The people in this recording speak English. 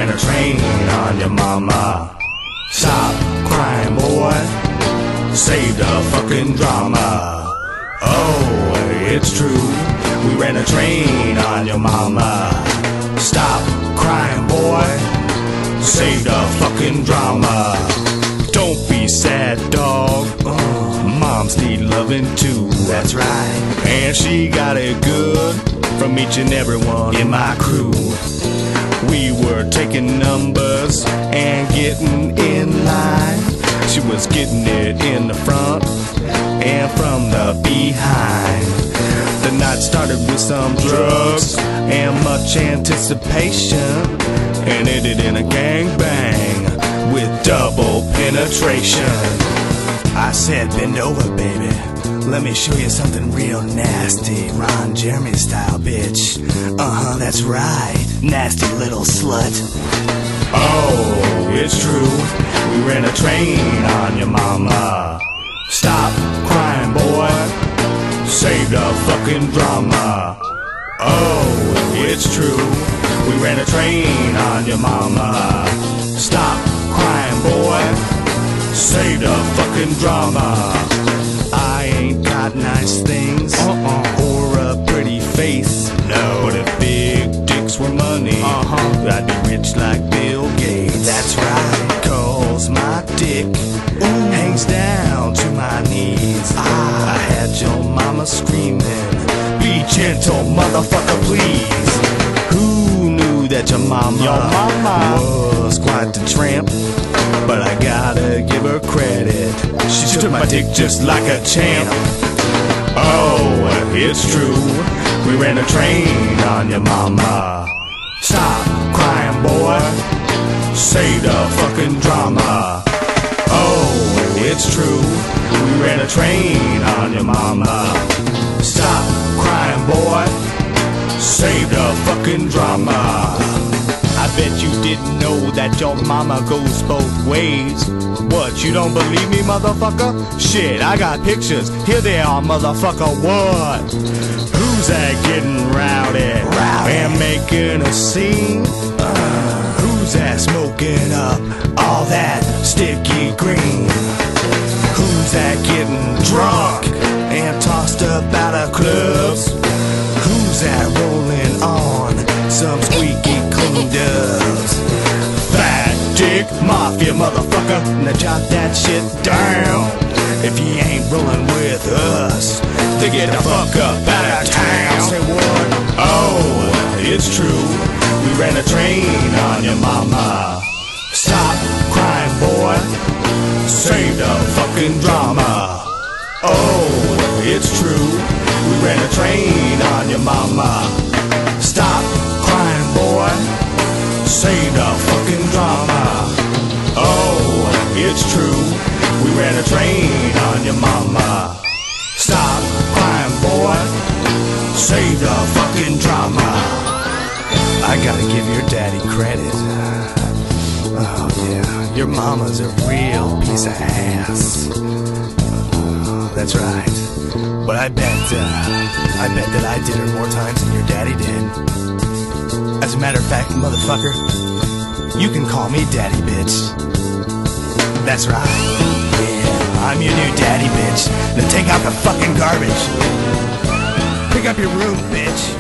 ran a train on your mama. Stop crying, boy. Save the fucking drama. Oh, it's true. We ran a train on your mama. Stop crying, boy. Save the fucking drama. Don't be sad, dog. Moms need loving too. That's right. And she got it good from each and every one in my crew. We were taking numbers and getting in line. She was getting it in the front and from the behind. The night started with some drugs and much anticipation, and ended in a gangbang with double penetration. I said, bend over, baby. Let me show you something real nasty. Ron Jeremy style, bitch. That's right. Nasty little slut. Oh, it's true. We ran a train on your mama. Stop crying, boy. Save the fucking drama. Oh, it's true. We ran a train on your mama. Stop crying, boy. Save the fucking drama. I ain't got nice things or a pretty face. No, but if big dicks were money, I'd be rich like Bill Gates. That's right. Cause my dick hangs down to my knees. I had your mama screaming, be gentle, motherfucker, please. Who knew that your mama was quite the tramp? But I gotta give her credit. She took my dick just like a champ. Oh, it's true. We ran a train on your mama. Stop crying, boy. Save the fucking drama. Oh, it's true. We ran a train on your mama. Stop crying, boy. Save the fucking drama. I bet you didn't know that your mama goes both ways. What, you don't believe me, motherfucker? Shit, I got pictures. Here they are, motherfucker. What? Who's that getting rowdy and making a scene? Who's that smoking up all that sticky green? Who's that getting drunk and tossed up out of clubs? Who's that rolling on some squeaky clean dubs? Fat dick mafia, motherfucker. Now jot that shit down. If you ain't rolling with us, then get the fuck up out of town. Say what? Oh, it's true. We ran a train on your mama. Stop crying, boy. Save the fucking drama. Oh, it's true. We ran a train on your mama. Stop crying, boy. Save the fucking drama. Oh, it's true. We ran a train on your mama. Stop crying, boy. Save the fucking drama. I gotta give your daddy credit. Oh yeah, your mama's a real piece of ass. That's right. But I bet that I did her more times than your daddy did. As a matter of fact, motherfucker, you can call me daddy, bitch. That's right. Yeah, I'm your new daddy, bitch. Now take out the fucking garbage. Pick up your room, bitch.